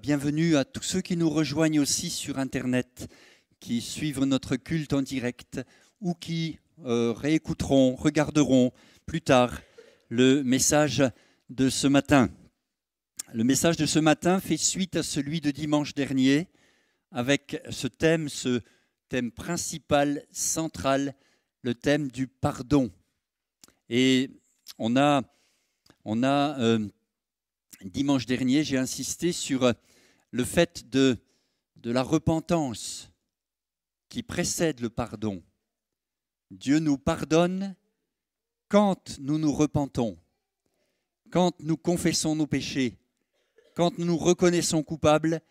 bienvenue à tous ceux qui nous rejoignent aussi sur Internet, qui suivent notre culte en direct ou qui réécouteront, regarderont plus tard le message de ce matin. Le message de ce matin fait suite à celui de dimanche dernier avec ce thème principal, central, le thème du pardon. Et on a dimanche dernier, j'ai insisté sur le fait de la repentance qui précède le pardon. Dieu nous pardonne quand nous nous repentons, quand nous confessons nos péchés, quand nous nous reconnaissons coupables,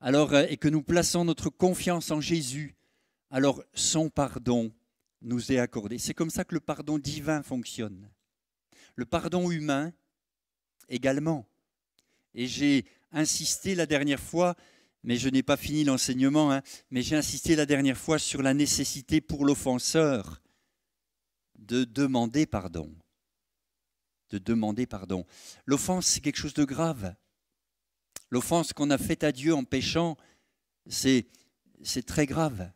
et que nous plaçons notre confiance en Jésus, alors son pardon nous est accordé. C'est comme ça que le pardon divin fonctionne. Le pardon humain également. Et j'ai insisté la dernière fois, mais je n'ai pas fini l'enseignement, mais j'ai insisté la dernière fois sur la nécessité pour l'offenseur de demander pardon. De demander pardon. L'offense, c'est quelque chose de grave. L'offense qu'on a faite à Dieu en péchant, c'est très grave.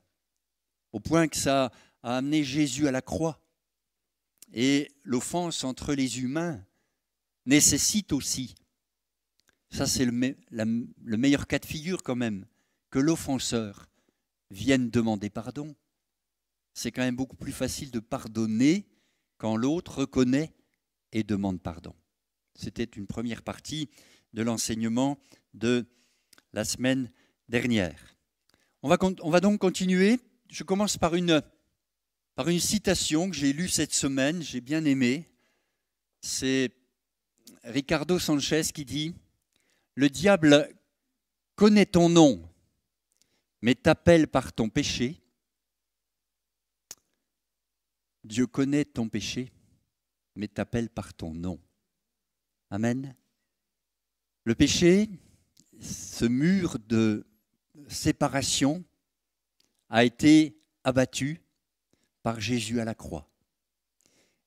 Au point que ça a amené Jésus à la croix. Et l'offense entre les humains nécessite aussi, ça c'est le meilleur cas de figure quand même, que l'offenseur vienne demander pardon. C'est quand même beaucoup plus facile de pardonner quand l'autre reconnaît et demande pardon. C'était une première partie de l'enseignement de la semaine dernière. On va donc continuer. Je commence par une citation que j'ai lue cette semaine, j'ai bien aimé. C'est Ricardo Sanchez qui dit « Le diable connaît ton nom, mais t'appelle par ton péché. Dieu connaît ton péché, mais t'appelle par ton nom. » Amen. Le péché, ce mur de séparation, a été abattu par Jésus à la croix.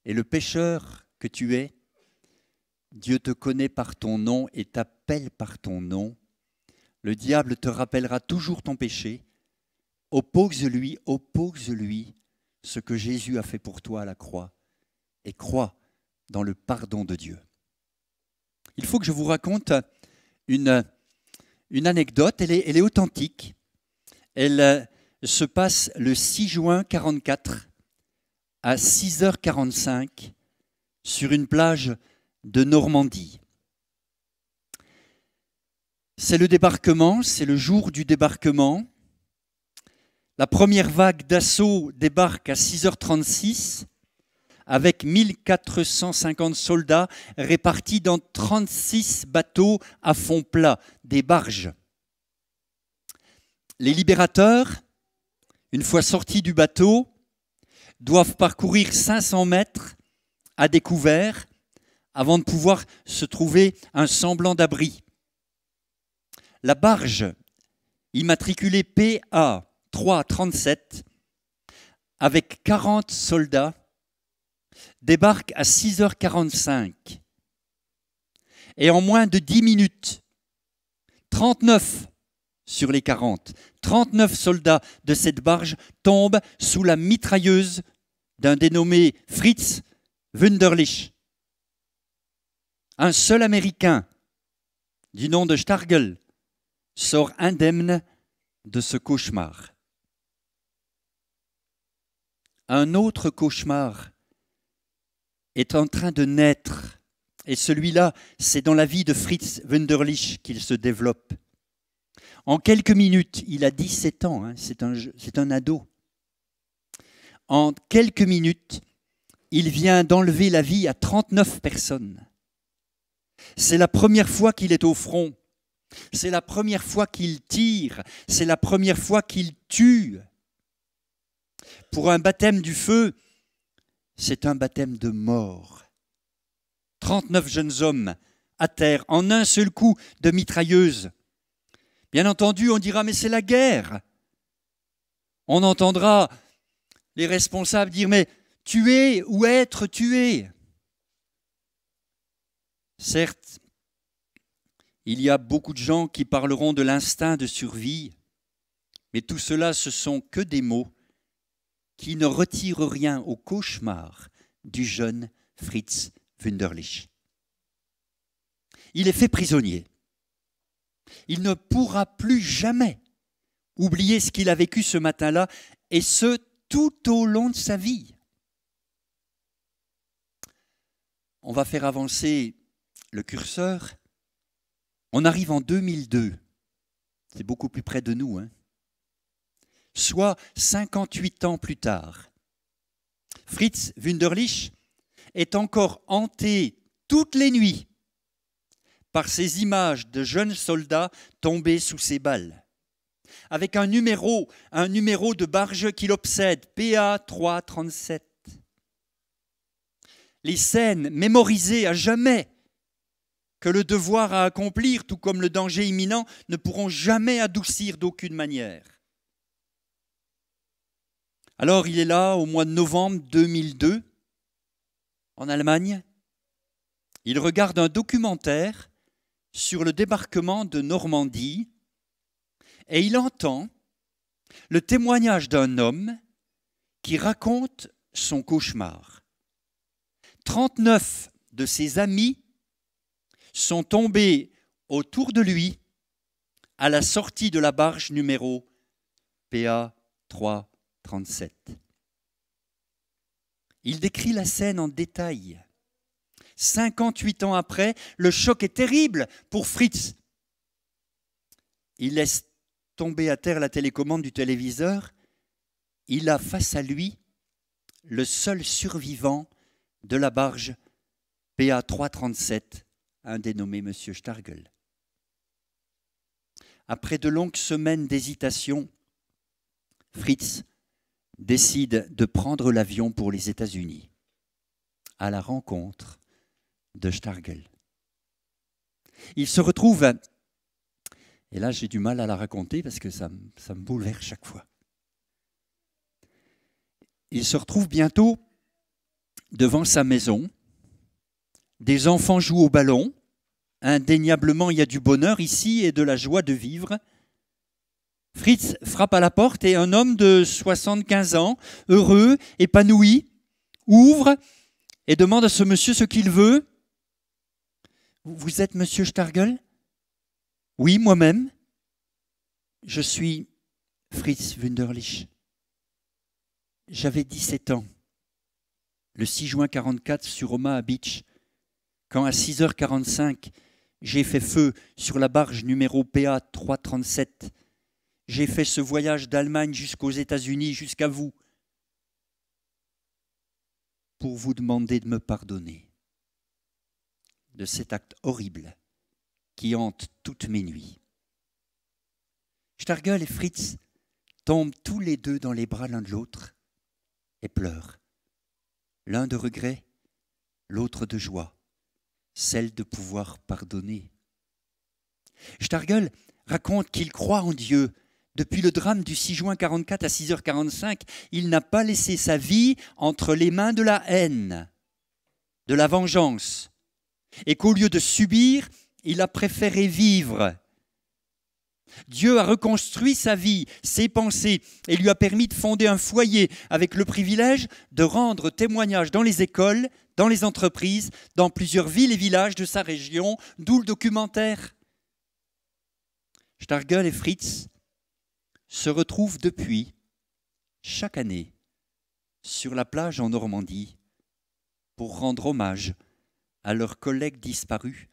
Et le pécheur que tu es, Dieu te connaît par ton nom et t'appelle par ton nom. Le diable te rappellera toujours ton péché. Oppose-lui ce que Jésus a fait pour toi à la croix et crois dans le pardon de Dieu. Il faut que je vous raconte une anecdote, elle est authentique. Elle se passe le 6 juin 1944 à 6h45 sur une plage de Normandie. C'est le débarquement, c'est le jour du débarquement. La première vague d'assaut débarque à 6h36 avec 1450 soldats répartis dans 36 bateaux à fond plat, des barges. Les libérateurs, une fois sortis du bateau, doivent parcourir 500 mètres à découvert avant de pouvoir se trouver un semblant d'abri. La barge, immatriculée PA 337, avec 40 soldats, débarque à 6h45. Et en moins de 10 minutes, 39 sur les 40, 39 soldats de cette barge tombent sous la mitrailleuse d'un dénommé Fritz Wunderlich. Un seul Américain, du nom de Stargel, sort indemne de ce cauchemar. Un autre cauchemar est en train de naître, et celui-là, c'est dans la vie de Fritz Wunderlich qu'il se développe. En quelques minutes, il a 17 ans, c'est un ado. En quelques minutes, il vient d'enlever la vie à 39 personnes. C'est la première fois qu'il est au front. C'est la première fois qu'il tire. C'est la première fois qu'il tue. Pour un baptême du feu, c'est un baptême de mort. 39 jeunes hommes à terre en un seul coup de mitrailleuse. Bien entendu, on dira, mais c'est la guerre. On entendra les responsables dire, mais tuer ou être tué. Certes, Il y a beaucoup de gens qui parleront de l'instinct de survie, mais tout cela, ce sont que des mots qui ne retirent rien au cauchemar du jeune Fritz Wunderlich. Il est fait prisonnier. Il ne pourra plus jamais oublier ce qu'il a vécu ce matin-là, et ce, tout au long de sa vie. On va faire avancer le curseur. On arrive en 2002. C'est beaucoup plus près de nous, hein. Soit 58 ans plus tard. Fritz Wunderlich est encore hanté toutes les nuits par ces images de jeunes soldats tombés sous ses balles, avec un numéro de barge qui l'obsède, PA 337. Les scènes mémorisées à jamais que le devoir à accomplir, tout comme le danger imminent, ne pourront jamais adoucir d'aucune manière. Alors il est là au mois de novembre 2002, en Allemagne. Il regarde un documentaire sur le débarquement de Normandie et il entend le témoignage d'un homme qui raconte son cauchemar. 39 de ses amis sont tombés autour de lui à la sortie de la barge numéro PA 337. Il décrit la scène en détail. 58 ans après, le choc est terrible pour Fritz. Il laisse tomber à terre la télécommande du téléviseur. Il a face à lui le seul survivant de la barge PA 337, un dénommé M. Stargel. Après de longues semaines d'hésitation, Fritz décide de prendre l'avion pour les États-Unis, à la rencontre de Stargel. Il se retrouve, et là j'ai du mal à la raconter parce que ça me bouleverse chaque fois. Il se retrouve bientôt devant sa maison. Des enfants jouent au ballon. Indéniablement, il y a du bonheur ici et de la joie de vivre. Fritz frappe à la porte et un homme de 75 ans, heureux, épanoui, ouvre et demande à ce monsieur ce qu'il veut. « Vous êtes monsieur Stargel ?»« Oui, moi-même. Je suis Fritz Wunderlich. J'avais 17 ans, le 6 juin 1944 sur Omaha Beach, quand à 6h45, j'ai fait feu sur la barge numéro PA 337. J'ai fait ce voyage d'Allemagne jusqu'aux États-Unis, jusqu'à vous, pour vous demander de me pardonner de cet acte horrible qui hante toutes mes nuits. » Stargel et Fritz tombent tous les deux dans les bras l'un de l'autre et pleurent, l'un de regret, l'autre de joie, celle de pouvoir pardonner. Stargel raconte qu'il croit en Dieu. Depuis le drame du 6 juin 1944 à 6h45, il n'a pas laissé sa vie entre les mains de la haine, de la vengeance, et qu'au lieu de subir, il a préféré vivre. Dieu a reconstruit sa vie, ses pensées, et lui a permis de fonder un foyer avec le privilège de rendre témoignage dans les écoles, dans les entreprises, dans plusieurs villes et villages de sa région, d'où le documentaire. Stargel et Fritz se retrouvent depuis, chaque année, sur la plage en Normandie pour rendre hommage à leurs collègues disparus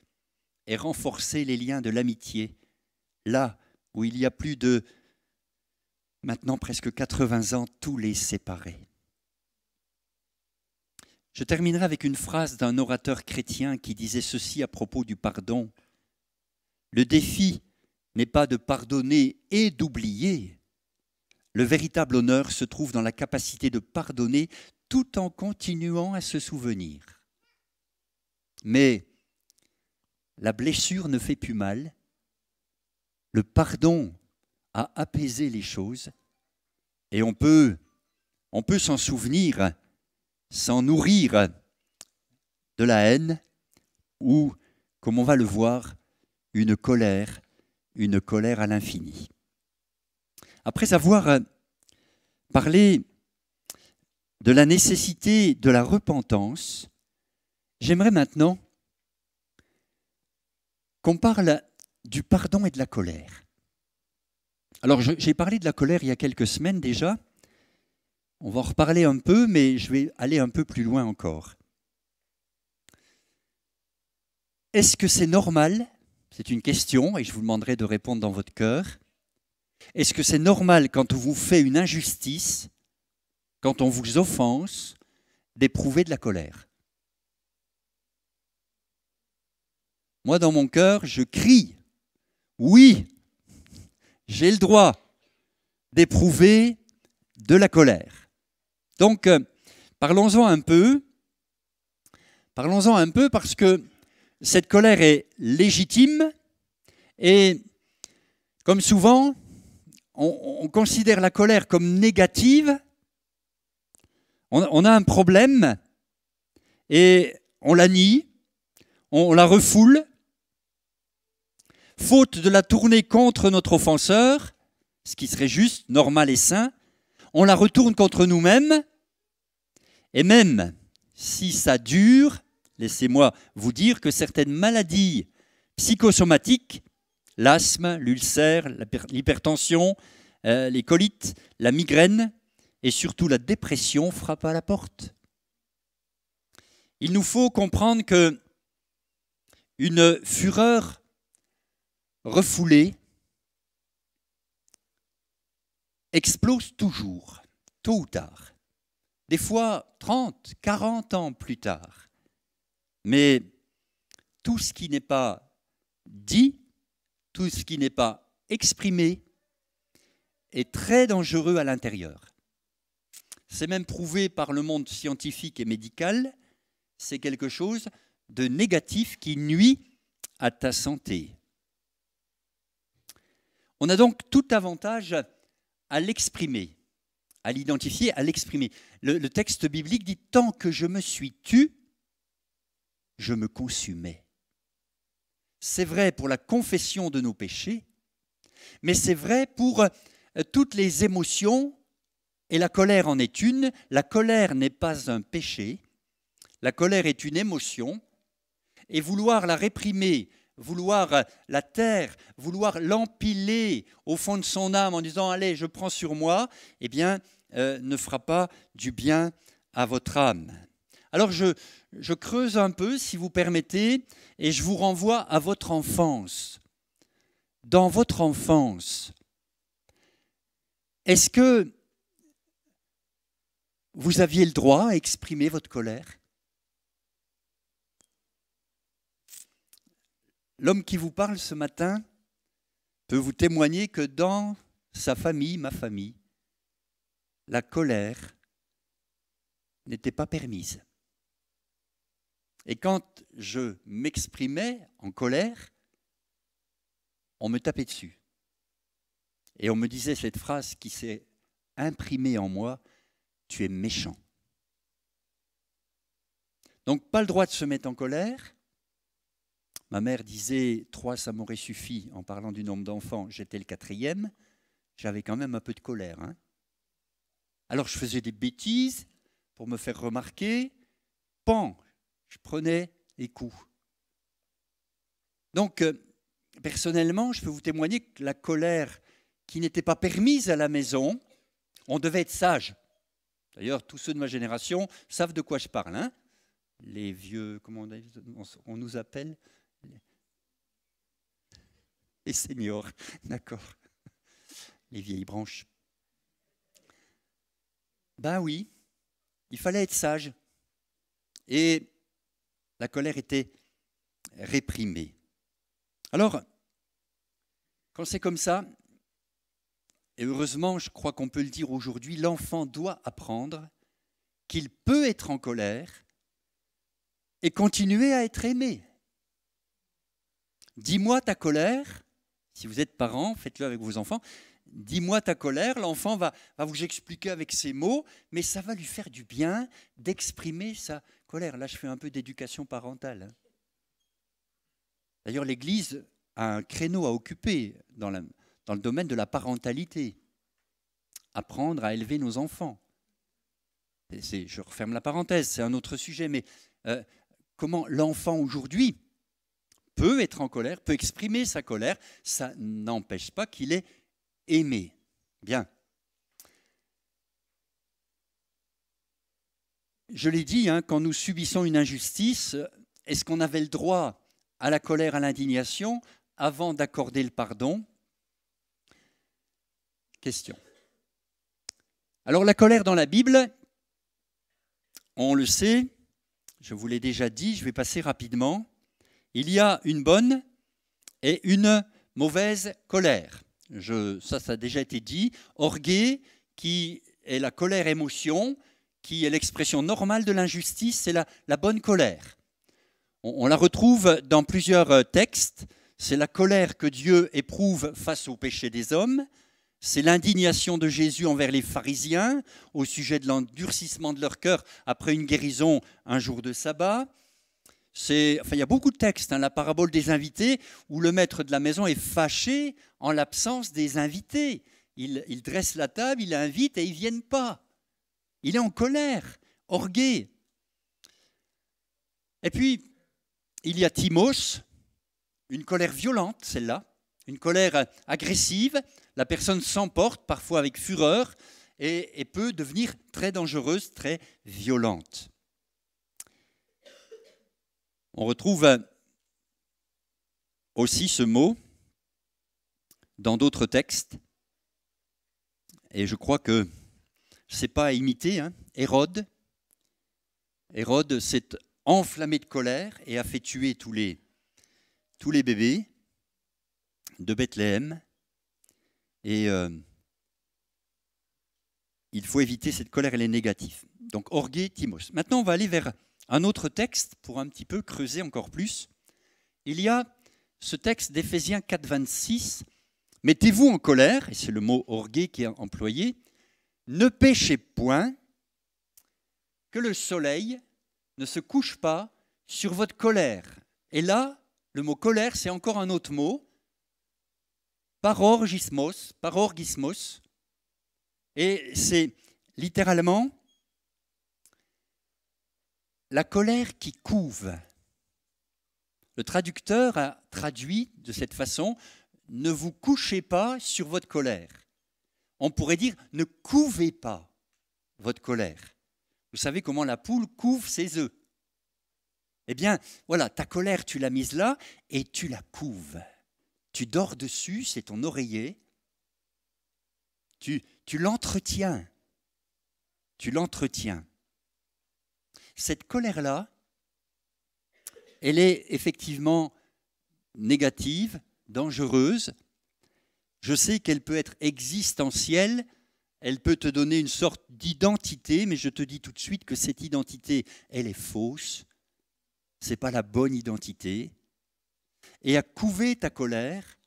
et renforcer les liens de l'amitié, là où il y a plus de, maintenant presque 80 ans, tous les séparés. Je terminerai avec une phrase d'un orateur chrétien qui disait ceci à propos du pardon. Le défi n'est pas de pardonner et d'oublier. Le véritable honneur se trouve dans la capacité de pardonner tout en continuant à se souvenir. Mais la blessure ne fait plus mal. Le pardon a apaisé les choses et on peut s'en souvenir, s'en nourrir de la haine ou, comme on va le voir, une colère à l'infini. Après avoir parlé de la nécessité de la repentance, j'aimerais maintenant qu'on parle du pardon et de la colère. Alors, j'ai parlé de la colère il y a quelques semaines déjà. On va en reparler un peu, mais je vais aller un peu plus loin encore. Est-ce que c'est normal? C'est une question et je vous demanderai de répondre dans votre cœur. Est-ce que c'est normal quand on vous fait une injustice, quand on vous offense, d'éprouver de la colère? Moi, dans mon cœur, je crie, oui, j'ai le droit d'éprouver de la colère. Donc, parlons-en un peu parce que cette colère est légitime et, comme souvent, on considère la colère comme négative. On a un problème et on la nie, on la refoule. Faute de la tourner contre notre offenseur, ce qui serait juste, normal et sain, on la retourne contre nous-mêmes. Et même si ça dure, laissez-moi vous dire que certaines maladies psychosomatiques, l'asthme, l'ulcère, l'hypertension, les colites, la migraine et surtout la dépression frappent à la porte. Il nous faut comprendre que une fureur refoulée explose toujours, tôt ou tard. Des fois 30, 40 ans plus tard. Mais tout ce qui n'est pas dit, tout ce qui n'est pas exprimé, est très dangereux à l'intérieur. C'est même prouvé par le monde scientifique et médical, c'est quelque chose de négatif qui nuit à ta santé. On a donc tout avantage à l'exprimer, à l'identifier, à l'exprimer. Le texte biblique dit « Tant que je me suis tu, je me consumais ». C'est vrai pour la confession de nos péchés, mais c'est vrai pour toutes les émotions, et la colère en est une. La colère n'est pas un péché, la colère est une émotion, et vouloir la réprimer, vouloir la taire, vouloir l'empiler au fond de son âme en disant « Allez, je prends sur moi », eh bien, ne fera pas du bien à votre âme. Alors, je creuse un peu, si vous permettez, et je vous renvoie à votre enfance. Dans votre enfance, est-ce que vous aviez le droit à exprimer votre colère ? L'homme qui vous parle ce matin peut vous témoigner que dans sa famille, ma famille, la colère n'était pas permise. Et quand je m'exprimais en colère, on me tapait dessus. Et on me disait cette phrase qui s'est imprimée en moi, « Tu es méchant ». Donc pas le droit de se mettre en colère. Ma mère disait « 3, ça m'aurait suffi » en parlant du nombre d'enfants. J'étais le 4e. J'avais quand même un peu de colère. Alors je faisais des bêtises pour me faire remarquer. Pan, je prenais les coups. Donc, personnellement, je peux vous témoigner que la colère qui n'était pas permise à la maison, on devait être sage. D'ailleurs, tous ceux de ma génération savent de quoi je parle. Les vieux, comment on nous appelle ? Les seniors, d'accord. Les vieilles branches. Ben oui, il fallait être sage. Et la colère était réprimée. Alors, quand c'est comme ça, et heureusement, je crois qu'on peut le dire aujourd'hui, l'enfant doit apprendre qu'il peut être en colère et continuer à être aimé. Dis-moi ta colère, si vous êtes parent, faites-le avec vos enfants, dis-moi ta colère, l'enfant va vous expliquer avec ses mots, mais ça va lui faire du bien d'exprimer sa colère. Là, je fais un peu d'éducation parentale. D'ailleurs, l'Église a un créneau à occuper dans le domaine de la parentalité. Apprendre à élever nos enfants. Je referme la parenthèse, c'est un autre sujet, mais comment l'enfant aujourd'hui peut être en colère, peut exprimer sa colère, ça n'empêche pas qu'il est aimé. Bien. Je l'ai dit, quand nous subissons une injustice, est-ce qu'on avait le droit à la colère, à l'indignation, avant d'accorder le pardon? Question. Alors la colère dans la Bible, on le sait, je vous l'ai déjà dit, je vais passer rapidement. Il y a une bonne et une mauvaise colère. Ça a déjà été dit. Orgueil, qui est la colère-émotion, qui est l'expression normale de l'injustice, c'est la bonne colère. On la retrouve dans plusieurs textes. C'est la colère que Dieu éprouve face au péché des hommes. C'est l'indignation de Jésus envers les pharisiens au sujet de l'endurcissement de leur cœur après une guérison un jour de sabbat. Il y a beaucoup de textes, la parabole des invités, où le maître de la maison est fâché en l'absence des invités. Il dresse la table, il invite et ils ne viennent pas. Il est en colère, orgueil. Et puis, il y a Timos, une colère violente, celle-là, une colère agressive. La personne s'emporte, parfois avec fureur, et peut devenir très dangereuse, très violente. On retrouve aussi ce mot dans d'autres textes, et je crois que ce n'est pas à imiter. Hérode s'est enflammé de colère et a fait tuer tous les bébés de Bethléem. Et il faut éviter cette colère, elle est négative. Donc orgueil, Timos. Maintenant, on va aller vers un autre texte pour un petit peu creuser encore plus. Il y a ce texte d'Éphésiens 4, 26. Mettez-vous en colère, et c'est le mot orgueil qui est employé. Ne péchez point, que le soleil ne se couche pas sur votre colère. Et là, le mot colère, c'est encore un autre mot. Parorgismos, et c'est littéralement la colère qui couve. Le traducteur a traduit de cette façon, ne vous couchez pas sur votre colère. On pourrait dire, ne couvez pas votre colère. Vous savez comment la poule couve ses œufs? Eh bien, voilà, ta colère, tu l'as mise là et tu la couves. Tu dors dessus, c'est ton oreiller. Tu l'entretiens. Tu l'entretiens. Cette colère-là, elle est effectivement négative, dangereuse. Je sais qu'elle peut être existentielle, elle peut te donner une sorte d'identité, mais je te dis tout de suite que cette identité, elle est fausse. Ce n'est pas la bonne identité. Et à couver ta colère,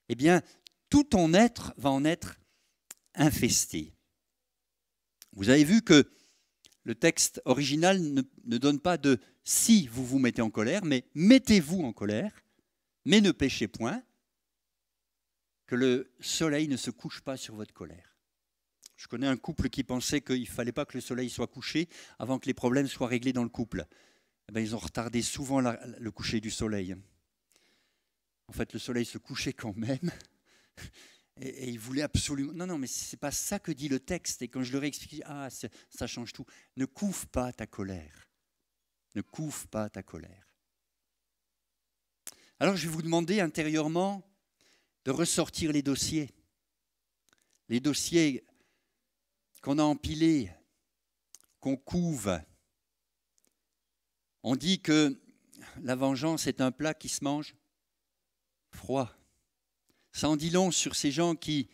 eh bien, tout ton être va en être infesté. Vous avez vu que le texte original ne donne pas de « si vous vous mettez en colère », mais « mettez-vous en colère, mais ne péchez point, que le soleil ne se couche pas sur votre colère ». Je connais un couple qui pensait qu'il ne fallait pas que le soleil soit couché avant que les problèmes soient réglés dans le couple. Eh bien, ils ont retardé souvent le coucher du soleil. En fait, le soleil se couchait quand même. Et ils voulaient absolument... Non, mais ce n'est pas ça que dit le texte. Et quand je leur ai expliqué, ça change tout. Ne couve pas ta colère. Ne couve pas ta colère. Alors, je vais vous demander intérieurement de ressortir les dossiers. Les dossiers qu'on a empilés, qu'on couve. On dit que la vengeance est un plat qui se mange froid. Ça en dit long sur ces gens qui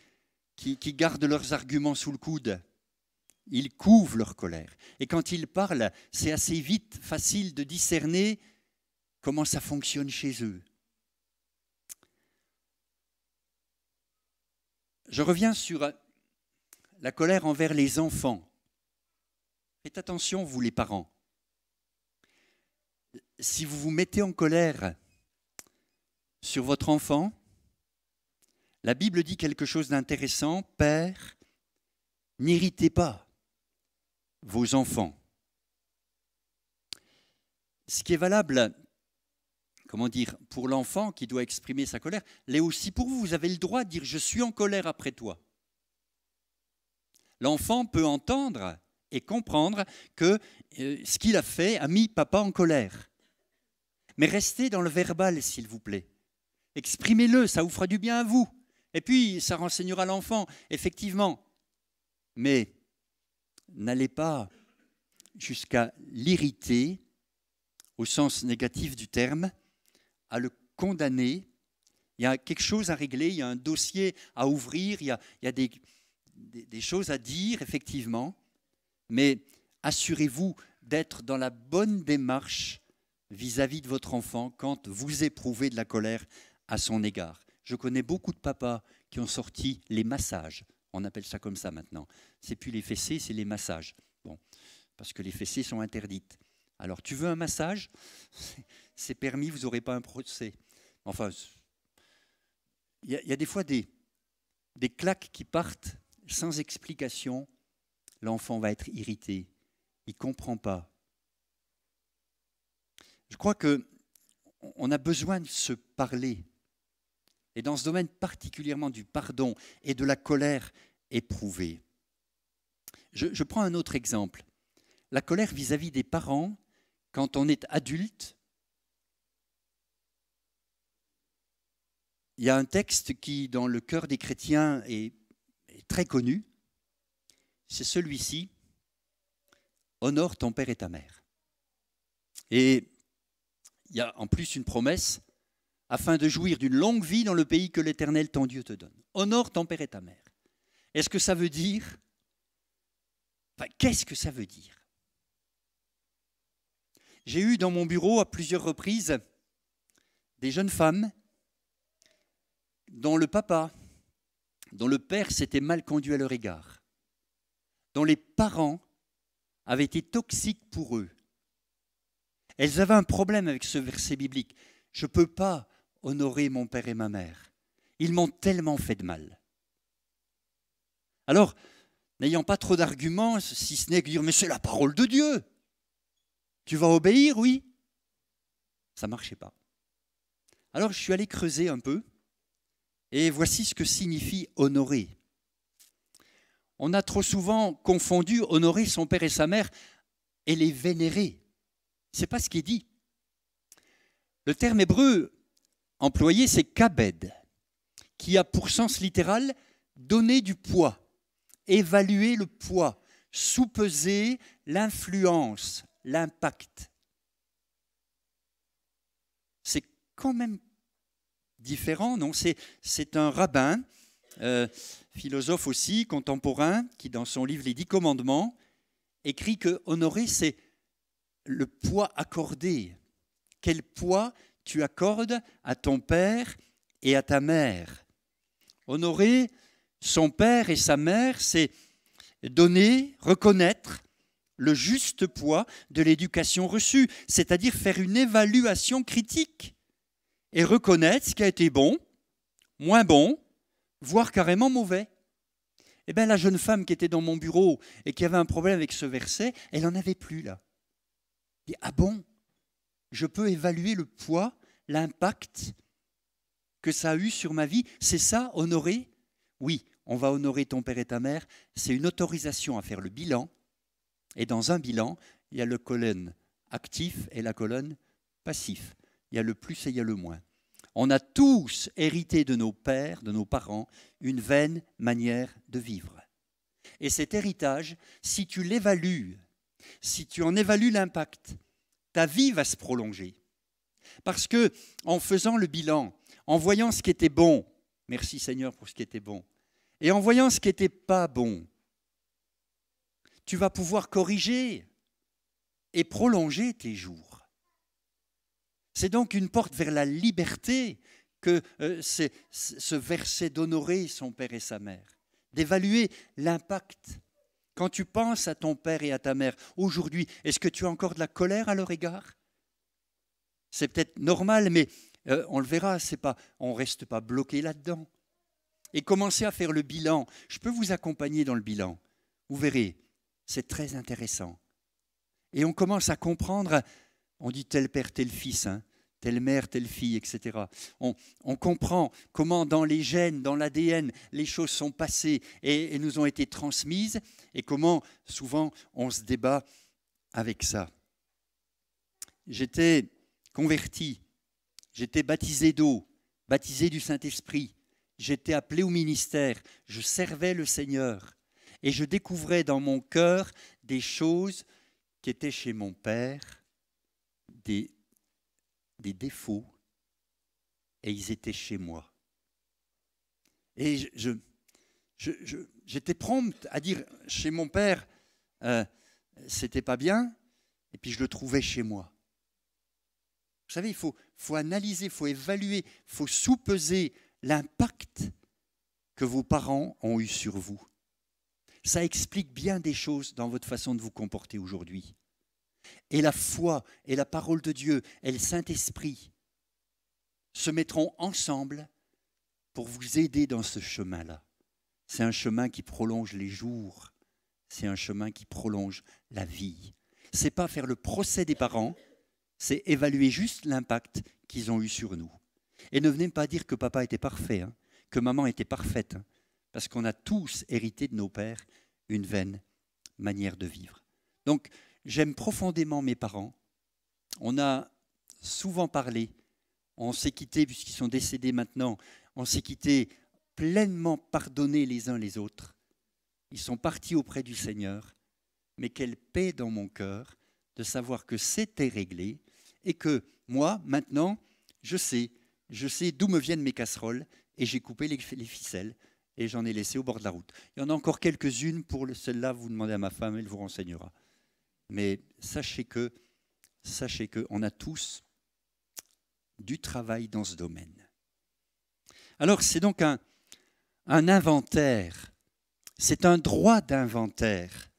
gardent leurs arguments sous le coude. Ils couvent leur colère. Et quand ils parlent, c'est assez vite, facile de discerner comment ça fonctionne chez eux. Je reviens sur la colère envers les enfants. Faites attention, vous les parents. Si vous vous mettez en colère sur votre enfant, la Bible dit quelque chose d'intéressant. Père, n'irritez pas vos enfants. Ce qui est valable, comment dire, pour l'enfant qui doit exprimer sa colère, l'est aussi pour vous. Vous avez le droit de dire « je suis en colère après toi ». L'enfant peut entendre et comprendre que ce qu'il a fait a mis papa en colère. Mais restez dans le verbal, s'il vous plaît. Exprimez-le, ça vous fera du bien à vous. Et puis, ça renseignera l'enfant, effectivement. Mais n'allez pas jusqu'à l'irriter, au sens négatif du terme, à le condamner. Il y a quelque chose à régler, il y a un dossier à ouvrir, il y a des choses à dire, effectivement. Mais assurez-vous d'être dans la bonne démarche vis-à-vis de votre enfant quand vous éprouvez de la colère à son égard. Je connais beaucoup de papas qui ont sorti les massages. On appelle ça comme ça maintenant. C'est plus les fessées, c'est les massages. Bon, parce que les fessées sont interdites. Alors, tu veux un massage? C'est permis, vous n'aurez pas un procès. Enfin, il y a des fois des claques qui partent sans explication. L'enfant va être irrité. Il ne comprend pas. Je crois qu'on a besoin de se parler. Et dans ce domaine particulièrement du pardon et de la colère éprouvée. Je prends un autre exemple. La colère vis-à-vis des parents, quand on est adulte. Il y a un texte qui, dans le cœur des chrétiens, est très connu. C'est celui-ci. Honore ton père et ta mère. Et il y a en plus une promesse, afin de jouir d'une longue vie dans le pays que l'Éternel, ton Dieu, te donne. Honore ton père et ta mère. Est-ce que ça veut dire... Enfin, qu'est-ce que ça veut dire? J'ai eu dans mon bureau à plusieurs reprises des jeunes femmes dont le papa, dont le père s'était mal conduit à leur égard, dont les parents avaient été toxiques pour eux. Elles avaient un problème avec ce verset biblique. Je ne peux pas honorer mon père et ma mère. Ils m'ont tellement fait de mal. Alors, n'ayant pas trop d'arguments, si ce n'est que dire, mais c'est la parole de Dieu. Tu vas obéir, oui? Ça ne marchait pas. Alors, je suis allé creuser un peu, et voici ce que signifie honorer. On a trop souvent confondu honorer son père et sa mère et les vénérer. Ce n'est pas ce qui est dit. Le terme hébreu employé, c'est kabed, qui a pour sens littéral donner du poids, évaluer le poids, sous-peser l'influence, l'impact. C'est quand même différent, non? C'est un rabbin, philosophe aussi, contemporain, qui dans son livre Les 10 commandements, écrit que honorer, c'est le poids accordé. Quel poids tu accordes à ton père et à ta mère? Honorer son père et sa mère, c'est donner, reconnaître le juste poids de l'éducation reçue, c'est-à-dire faire une évaluation critique et reconnaître ce qui a été bon, moins bon, voire carrément mauvais. Eh bien, la jeune femme qui était dans mon bureau et qui avait un problème avec ce verset, elle n'en avait plus là. Elle dit, ah bon, je peux évaluer le poids, l'impact que ça a eu sur ma vie. C'est ça, honorer? Oui, on va honorer ton père et ta mère. C'est une autorisation à faire le bilan. Et dans un bilan, il y a le colonne actif et la colonne passif. Il y a le plus et il y a le moins. On a tous hérité de nos pères, de nos parents, une vaine manière de vivre. Et cet héritage, si tu l'évalues, si tu en évalues l'impact, ta vie va se prolonger. Parce que en faisant le bilan, en voyant ce qui était bon, merci Seigneur pour ce qui était bon, et en voyant ce qui n'était pas bon, tu vas pouvoir corriger et prolonger tes jours. C'est donc une porte vers la liberté que c'est ce verset d'honorer son père et sa mère, d'évaluer l'impact. Quand tu penses à ton père et à ta mère, aujourd'hui, est-ce que tu as encore de la colère à leur égard? C'est peut-être normal, mais On le verra, on ne reste pas bloqué là-dedans. Et commencez à faire le bilan. Je peux vous accompagner dans le bilan. Vous verrez, c'est très intéressant. Et on commence à comprendre, on dit tel père, tel fils, hein, telle mère, telle fille, etc. On comprend comment dans les gènes, dans l'ADN, les choses sont passées et nous ont été transmises et comment souvent on se débat avec ça. J'étais converti, j'étais baptisé d'eau, baptisé du Saint-Esprit, j'étais appelé au ministère, je servais le Seigneur et je découvrais dans mon cœur des choses qui étaient chez mon père, des défauts, et ils étaient chez moi. Et j'étais prompt à dire chez mon père, c'était pas bien, et puis je le trouvais chez moi. Vous savez, il faut analyser, il faut évaluer, il faut sous-peser l'impact que vos parents ont eu sur vous. Ça explique bien des choses dans votre façon de vous comporter aujourd'hui. Et la foi et la parole de Dieu et le Saint-Esprit se mettront ensemble pour vous aider dans ce chemin-là. C'est un chemin qui prolonge les jours, c'est un chemin qui prolonge la vie. Ce n'est pas faire le procès des parents, c'est évaluer juste l'impact qu'ils ont eu sur nous. Et ne venez pas dire que papa était parfait, hein, que maman était parfaite, hein, parce qu'on a tous hérité de nos pères une vaine manière de vivre. Donc, j'aime profondément mes parents. On a souvent parlé, on s'est quittés, puisqu'ils sont décédés maintenant, on s'est quittés pleinement pardonnés les uns les autres. Ils sont partis auprès du Seigneur, mais quelle paix dans mon cœur de savoir que c'était réglé et que moi, maintenant, je sais d'où me viennent mes casseroles et j'ai coupé les ficelles et j'en ai laissé au bord de la route. Il y en a encore quelques-unes, pour celle-là, vous demandez à ma femme, elle vous renseignera. Mais sachez que on a tous du travail dans ce domaine. Alors, c'est donc un inventaire. C'est un droit d'inventaire.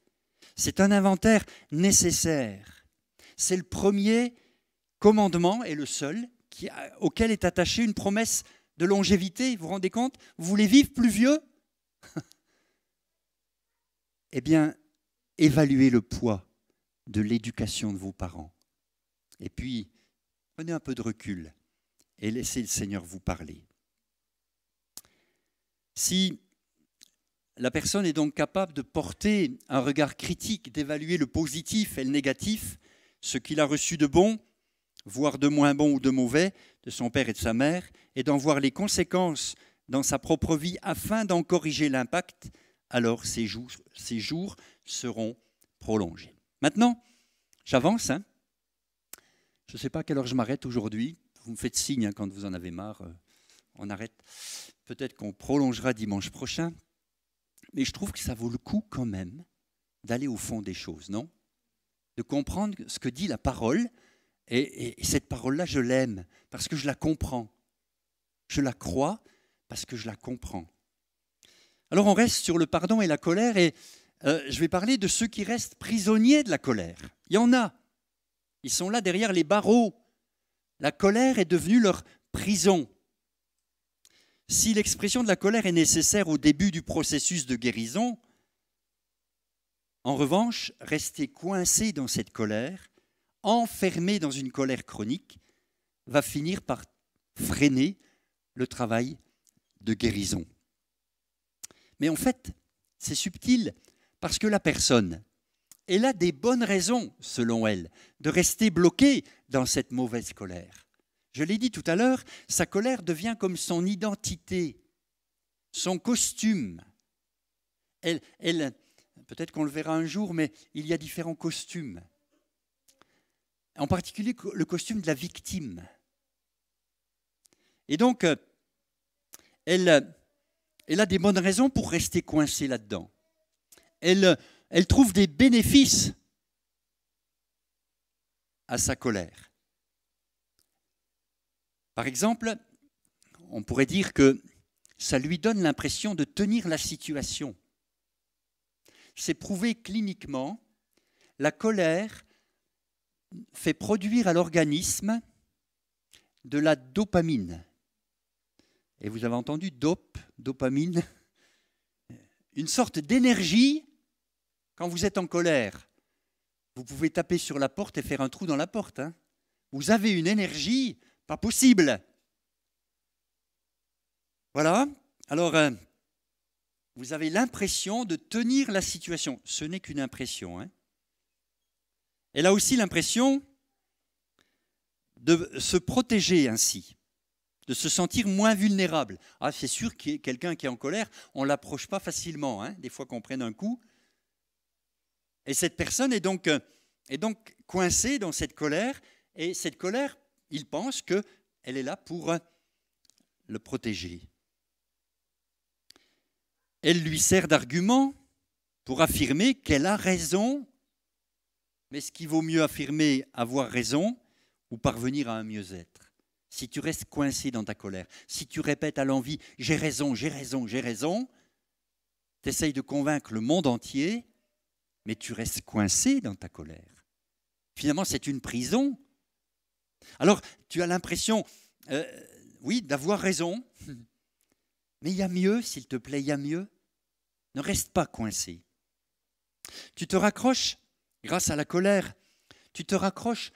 C'est un inventaire nécessaire. C'est le premier commandement et le seul auquel est attachée une promesse de longévité. Vous vous rendez compte? Vous voulez vivre plus vieux? Eh bien, évaluez le poids de l'éducation de vos parents. Et puis, prenez un peu de recul et laissez le Seigneur vous parler. Si la personne est donc capable de porter un regard critique, d'évaluer le positif et le négatif, ce qu'il a reçu de bon, voire de moins bon ou de mauvais, de son père et de sa mère, et d'en voir les conséquences dans sa propre vie afin d'en corriger l'impact, alors ces jours seront prolongés. Maintenant, j'avance. Hein. Je ne sais pas à quelle heure je m'arrête aujourd'hui. Vous me faites signe hein, quand vous en avez marre. On arrête. Peut-être qu'on prolongera dimanche prochain. Mais je trouve que ça vaut le coup quand même d'aller au fond des choses, non? De comprendre ce que dit la parole. Et cette parole-là, je l'aime parce que je la comprends. Je la crois parce que je la comprends. Alors on reste sur le pardon et la colère et je vais parler de ceux qui restent prisonniers de la colère. Il y en a. Ils sont là derrière les barreaux. La colère est devenue leur prison. Si l'expression de la colère est nécessaire au début du processus de guérison, en revanche, rester coincé dans cette colère, enfermé dans une colère chronique, va finir par freiner le travail de guérison. Mais en fait, c'est subtil, parce que la personne, elle a des bonnes raisons, selon elle, de rester bloquée dans cette mauvaise colère. Je l'ai dit tout à l'heure, sa colère devient comme son identité, son costume. Peut-être qu'on le verra un jour, mais il y a différents costumes. En particulier le costume de la victime. Et donc, elle a des bonnes raisons pour rester coincée là-dedans. Elle trouve des bénéfices à sa colère. Par exemple, on pourrait dire que ça lui donne l'impression de tenir la situation. C'est prouvé cliniquement, la colère fait produire à l'organisme de la dopamine. Et vous avez entendu dopamine, une sorte d'énergie quand vous êtes en colère. Vous pouvez taper sur la porte et faire un trou dans la porte. Hein. Vous avez une énergie pas possible. Voilà. Alors, vous avez l'impression de tenir la situation. Ce n'est qu'une impression. Hein. Elle a aussi l'impression de se protéger ainsi, de se sentir moins vulnérable. Ah, c'est sûr que quelqu'un qui est en colère, on ne l'approche pas facilement, hein, des fois qu'on prenne un coup. Et cette personne est donc coincée dans cette colère, et cette colère, il pense qu'elle est là pour le protéger. Elle lui sert d'argument pour affirmer qu'elle a raison, mais ce qui vaut mieux affirmer avoir raison ou parvenir à un mieux-être. Si tu restes coincé dans ta colère, si tu répètes à l'envi « j'ai raison, j'ai raison, j'ai raison », tu essayes de convaincre le monde entier, mais tu restes coincé dans ta colère. Finalement, c'est une prison. Alors, tu as l'impression, oui, d'avoir raison, mais il y a mieux, s'il te plaît, il y a mieux. Ne reste pas coincé. Tu te raccroches, grâce à la colère, tu te raccroches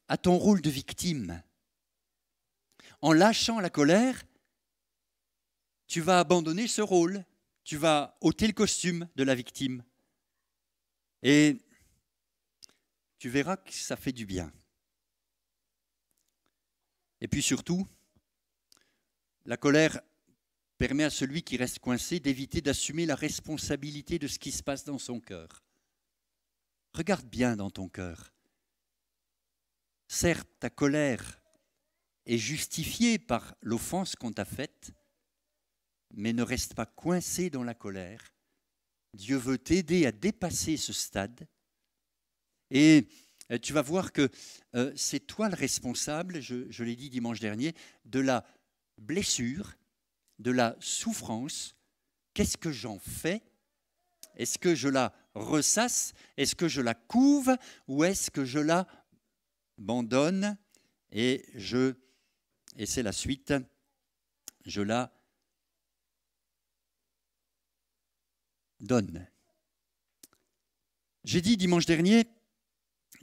à ton rôle de victime. En lâchant la colère, tu vas abandonner ce rôle, tu vas ôter le costume de la victime. Et tu verras que ça fait du bien. Et puis surtout, la colère permet à celui qui reste coincé d'éviter d'assumer la responsabilité de ce qui se passe dans son cœur. Regarde bien dans ton cœur. Certes, ta colère est justifiée par l'offense qu'on t'a faite, mais ne reste pas coincé dans la colère. Dieu veut t'aider à dépasser ce stade. Et tu vas voir que c'est toi le responsable, je l'ai dit dimanche dernier, de la blessure, de la souffrance. Qu'est-ce que j'en fais? Est-ce que je la ressasse? Est-ce que je la couve? Ou est-ce que je la abandonne? Et c'est la suite, je la donne. J'ai dit dimanche dernier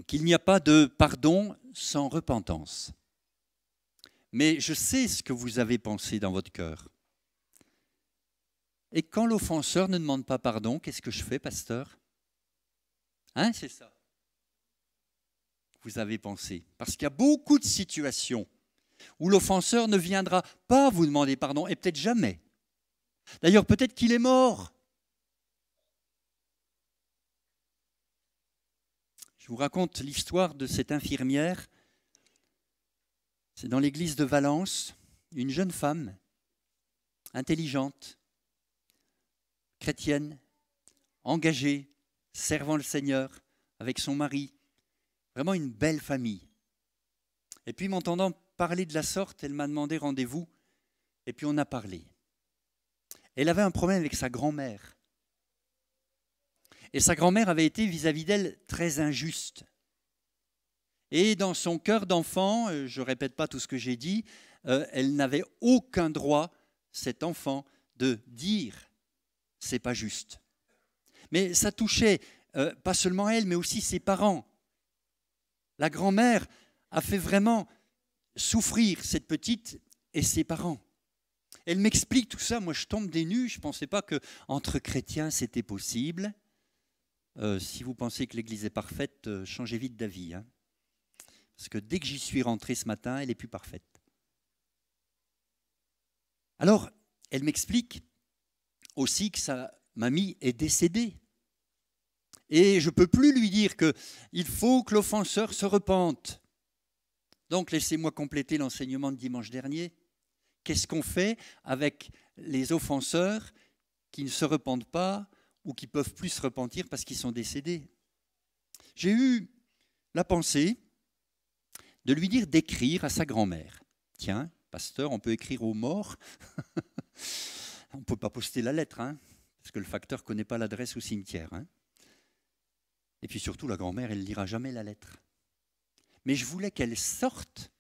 qu'il n'y a pas de pardon sans repentance. Mais je sais ce que vous avez pensé dans votre cœur. Et quand l'offenseur ne demande pas pardon, qu'est-ce que je fais, pasteur? Hein, c'est ça. Vous avez pensé. Parce qu'il y a beaucoup de situations où l'offenseur ne viendra pas vous demander pardon, et peut-être jamais. D'ailleurs, peut-être qu'il est mort. Je vous raconte l'histoire de cette infirmière. C'est dans l'église de Valence, une jeune femme, intelligente, chrétienne, engagée, servant le Seigneur, avec son mari. Vraiment une belle famille. Et puis, m'entendant parler de la sorte, elle m'a demandé rendez-vous, et puis on a parlé. Elle avait un problème avec sa grand-mère. Et sa grand-mère avait été vis-à-vis d'elle très injuste. Et dans son cœur d'enfant, je ne répète pas tout ce que j'ai dit, elle n'avait aucun droit, cet enfant, de dire « c'est pas juste ». Mais ça touchait pas seulement elle, mais aussi ses parents. La grand-mère a fait vraiment souffrir cette petite et ses parents. Elle m'explique tout ça, moi je tombe des nues, je ne pensais pas qu'entre chrétiens c'était possible. Si vous pensez que l'Église est parfaite, changez vite d'avis. Hein. Parce que dès que j'y suis rentré ce matin, elle n'est plus parfaite. Alors, elle m'explique aussi que sa mamie est décédée. Et je ne peux plus lui dire qu'il faut que l'offenseur se repente. Donc, laissez-moi compléter l'enseignement de dimanche dernier. Qu'est-ce qu'on fait avec les offenseurs qui ne se repentent pas ou qui ne peuvent plus se repentir parce qu'ils sont décédés? J'ai eu la pensée de lui dire d'écrire à sa grand-mère. Tiens, pasteur, on peut écrire aux morts. On ne peut pas poster la lettre, hein, parce que le facteur ne connaît pas l'adresse au cimetière. Hein. Et puis surtout, la grand-mère, elle ne lira jamais la lettre. Mais je voulais qu'elle sorte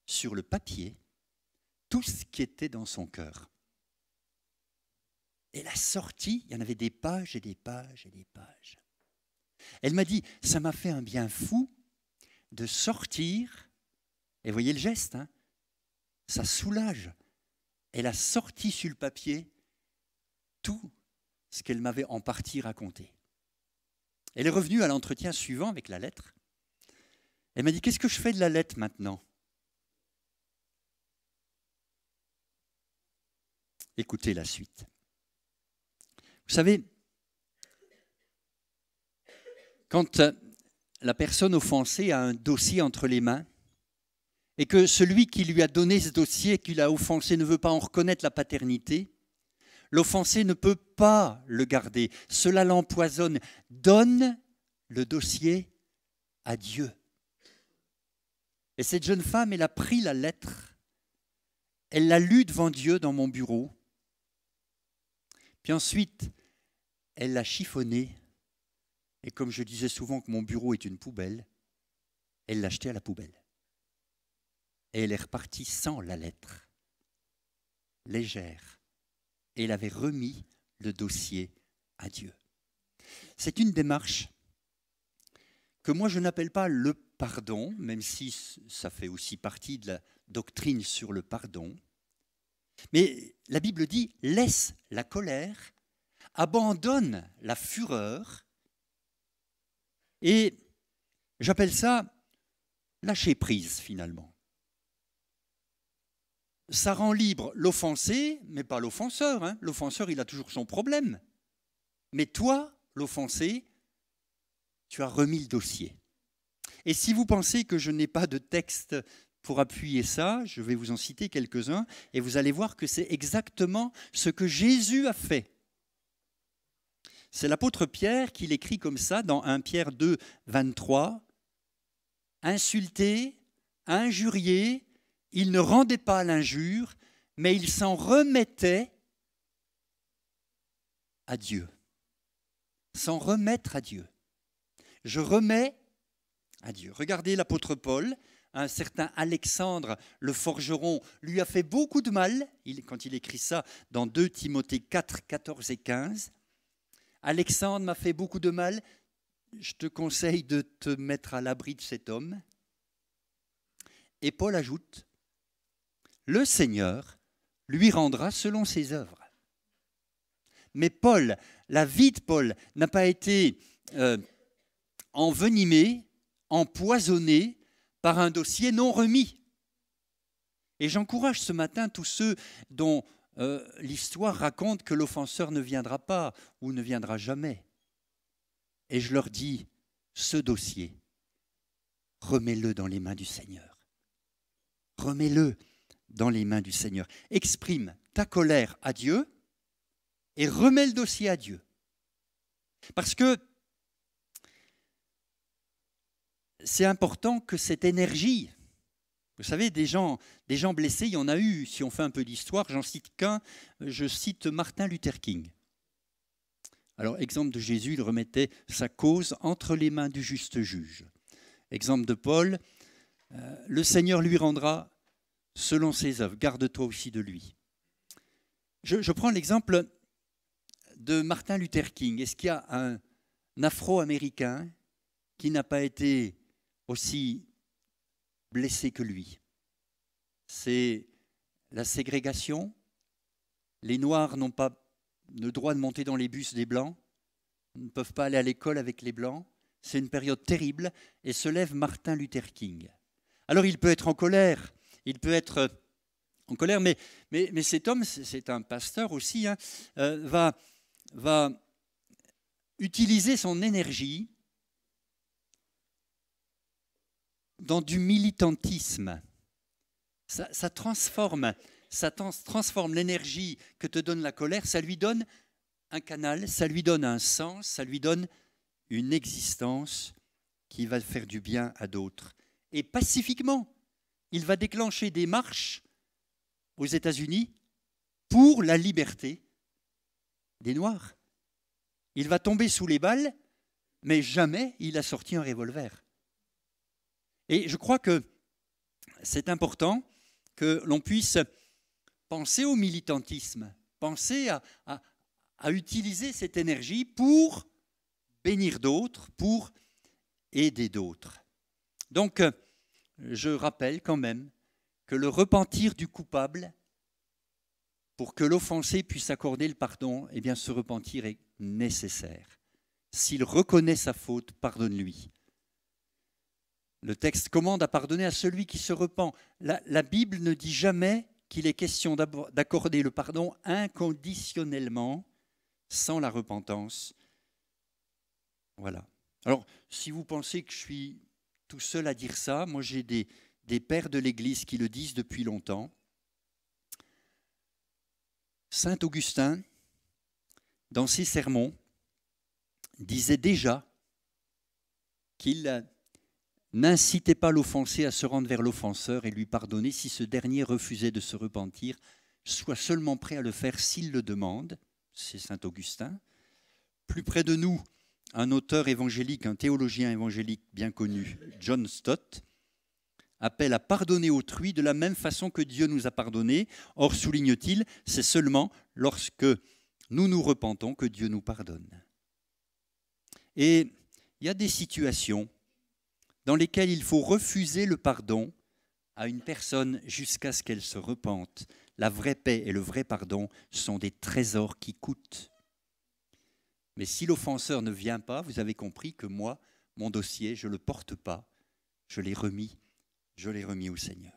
sur le papier tout ce qui était dans son cœur. Elle a sorti, il y en avait des pages et des pages et des pages. Elle m'a dit, ça m'a fait un bien fou de sortir, et voyez le geste, hein, ça soulage. Elle a sorti sur le papier tout ce qu'elle m'avait en partie raconté. Elle est revenue à l'entretien suivant avec la lettre. Elle m'a dit, qu'est-ce que je fais de la lettre maintenant? Écoutez la suite. Vous savez, quand la personne offensée a un dossier entre les mains et que celui qui lui a donné ce dossier, qui l'a offensé, ne veut pas en reconnaître la paternité, l'offensé ne peut pas le garder. Cela l'empoisonne. Donne le dossier à Dieu. Et cette jeune femme, elle a pris la lettre, elle l'a lue devant Dieu dans mon bureau, puis ensuite, elle l'a chiffonnée, et comme je disais souvent que mon bureau est une poubelle, elle l'a jetée à la poubelle. Et elle est repartie sans la lettre, légère. Et elle avait remis le dossier à Dieu. C'est une démarche que moi je n'appelle pas le pardon, même si ça fait aussi partie de la doctrine sur le pardon. Mais la Bible dit, laisse la colère, abandonne la fureur, et j'appelle ça lâcher prise finalement. Ça rend libre l'offensé, mais pas l'offenseur. Hein. L'offenseur, il a toujours son problème. Mais toi, l'offensé, tu as remis le dossier. Et si vous pensez que je n'ai pas de texte pour appuyer ça, je vais vous en citer quelques-uns, et vous allez voir que c'est exactement ce que Jésus a fait. C'est l'apôtre Pierre qui l'écrit comme ça dans 1 Pierre 2, 23. « Insulté, injurié, il ne rendait pas l'injure, mais il s'en remettait à Dieu. » S'en remettre à Dieu. Je remets à Dieu. Regardez l'apôtre Paul, un certain Alexandre le forgeron lui a fait beaucoup de mal, quand il écrit ça dans 2 Timothée 4, 14 et 15. Alexandre m'a fait beaucoup de mal, je te conseille de te mettre à l'abri de cet homme. Et Paul ajoute, le Seigneur lui rendra selon ses œuvres. Mais Paul, la vie de Paul n'a pas été envenimée, empoisonnée par un dossier non remis. Et j'encourage ce matin tous ceux dont l'histoire raconte que l'offenseur ne viendra pas ou ne viendra jamais. Et je leur dis, ce dossier, remets-le dans les mains du Seigneur. Remets-le dans les mains du Seigneur. Exprime ta colère à Dieu et remets le dossier à Dieu. Parce que c'est important que cette énergie, vous savez, des gens blessés, il y en a eu, si on fait un peu d'histoire, j'en cite qu'un, je cite Martin Luther King. Alors, exemple de Jésus, il remettait sa cause entre les mains du juste juge. Exemple de Paul, le Seigneur lui rendra selon ses œuvres, garde-toi aussi de lui. Je prends l'exemple de Martin Luther King. Est-ce qu'il y a un Afro-Américain qui n'a pas été aussi blessé que lui? C'est la ségrégation. Les Noirs n'ont pas le droit de monter dans les bus des Blancs, ne peuvent pas aller à l'école avec les Blancs. C'est une période terrible et se lève Martin Luther King. Alors il peut être en colère, mais cet homme, c'est un pasteur aussi, hein, va utiliser son énergie dans du militantisme. Ça transforme l'énergie que te donne la colère, ça lui donne un canal, ça lui donne un sens, ça lui donne une existence qui va faire du bien à d'autres. Et pacifiquement, il va déclencher des marches aux États-Unis pour la liberté des Noirs. Il va tomber sous les balles, mais jamais il a sorti un revolver. Et je crois que c'est important que l'on puisse penser au militantisme, penser à utiliser cette énergie pour bénir d'autres, pour aider d'autres. Donc, je rappelle quand même que le repentir du coupable, pour que l'offensé puisse accorder le pardon, eh bien ce repentir est nécessaire. S'il reconnaît sa faute, pardonne-lui. Le texte commande à pardonner à celui qui se repent. La Bible ne dit jamais qu'il est question d'accorder le pardon inconditionnellement, sans la repentance. Voilà. Alors, si vous pensez que je suis tout seul à dire ça, moi j'ai des pères de l'Église qui le disent depuis longtemps. Saint Augustin, dans ses sermons, disait déjà qu'il n'incitait pas l'offensé à se rendre vers l'offenseur et lui pardonner si ce dernier refusait de se repentir, soit seulement prêt à le faire s'il le demande. C'est Saint Augustin. Plus près de nous, un auteur évangélique, un théologien évangélique bien connu, John Stott, appelle à pardonner autrui de la même façon que Dieu nous a pardonné. Or, souligne-t-il, c'est seulement lorsque nous nous repentons que Dieu nous pardonne. Et il y a des situations dans lesquelles il faut refuser le pardon à une personne jusqu'à ce qu'elle se repente. La vraie paix et le vrai pardon sont des trésors qui coûtent. Mais si l'offenseur ne vient pas, vous avez compris que moi, mon dossier, je ne le porte pas, je l'ai remis au Seigneur.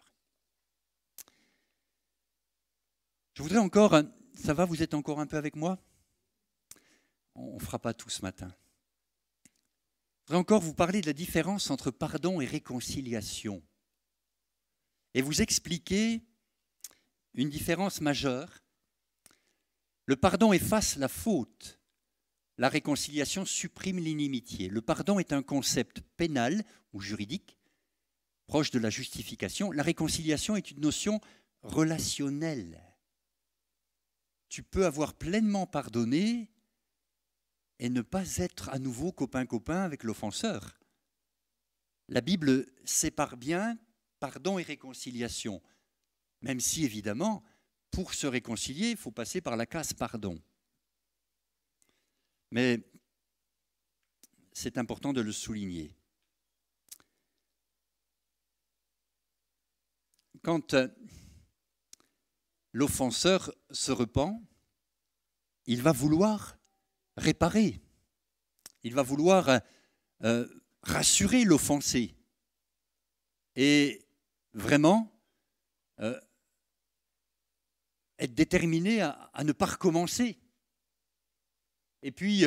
Je voudrais encore, ça va, vous êtes encore un peu avec moi? On ne fera pas tout ce matin. Je voudrais encore vous parler de la différence entre pardon et réconciliation. Et vous expliquer une différence majeure. Le pardon efface la faute. La réconciliation supprime l'inimitié. Le pardon est un concept pénal ou juridique, proche de la justification. La réconciliation est une notion relationnelle. Tu peux avoir pleinement pardonné et ne pas être à nouveau copain-copain avec l'offenseur. La Bible sépare bien pardon et réconciliation, même si évidemment, pour se réconcilier, il faut passer par la case pardon. Mais c'est important de le souligner. Quand l'offenseur se repent, il va vouloir réparer. Il va vouloir rassurer l'offensé. Et vraiment être déterminé à ne pas recommencer. Et puis,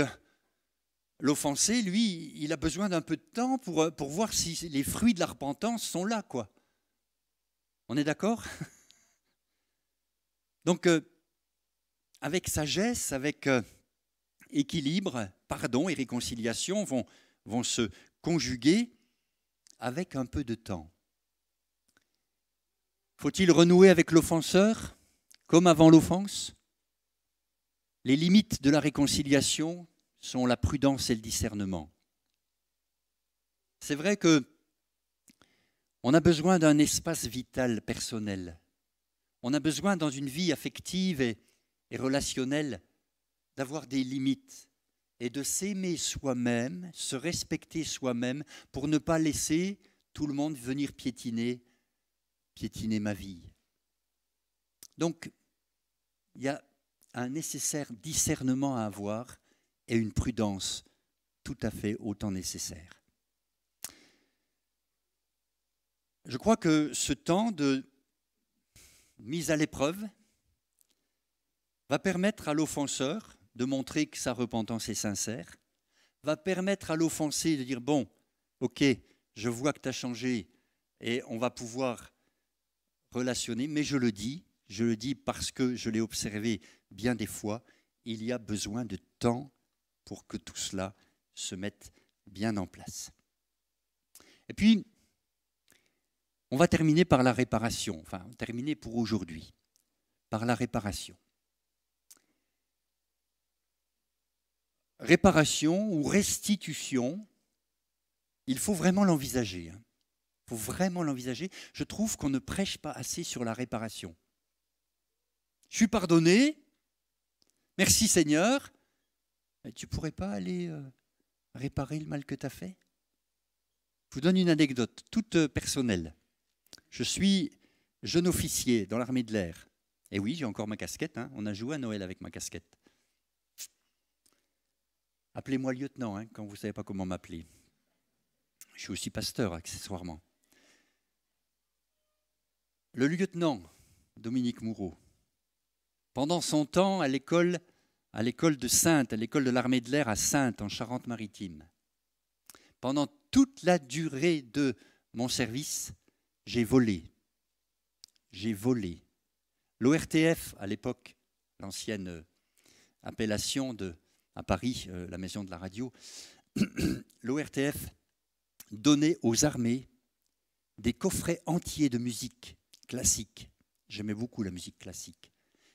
l'offensé, lui, il a besoin d'un peu de temps pour voir si les fruits de la repentance sont là, quoi. On est d'accord? Donc, avec sagesse, avec équilibre, pardon et réconciliation vont se conjuguer avec un peu de temps. Faut-il renouer avec l'offenseur comme avant l'offense? Les limites de la réconciliation sont la prudence et le discernement. C'est vrai que on a besoin d'un espace vital personnel. On a besoin dans une vie affective et relationnelle d'avoir des limites et de s'aimer soi-même, se respecter soi-même pour ne pas laisser tout le monde venir piétiner ma vie. Donc, il y a un nécessaire discernement à avoir et une prudence tout à fait autant nécessaire. Je crois que ce temps de mise à l'épreuve va permettre à l'offenseur de montrer que sa repentance est sincère, va permettre à l'offensé de dire « bon, ok, je vois que tu as changé et on va pouvoir relationner, mais je le dis parce que je l'ai observé bien des fois, il y a besoin de temps pour que tout cela se mette bien en place. » Et puis, on va terminer par la réparation, enfin, terminer pour aujourd'hui, par la réparation. Réparation ou restitution, il faut vraiment l'envisager. Il faut vraiment l'envisager. Je trouve qu'on ne prêche pas assez sur la réparation. Je suis pardonné, merci Seigneur, mais tu ne pourrais pas aller réparer le mal que tu as fait? Je vous donne une anecdote toute personnelle. Je suis jeune officier dans l'armée de l'air. Et oui, j'ai encore ma casquette, hein. On a joué à Noël avec ma casquette. Appelez-moi lieutenant, hein, quand vous ne savez pas comment m'appeler. Je suis aussi pasteur, accessoirement. Le lieutenant Dominique Moureau, pendant son temps à l'école de Saintes, à l'école de l'armée de l'air à Saintes, en Charente-Maritime, pendant toute la durée de mon service, j'ai volé. J'ai volé. L'ORTF, à l'époque, l'ancienne appellation à Paris, la maison de la radio, l'ORTF donnait aux armées des coffrets entiers de musique classique. J'aimais beaucoup la musique classique.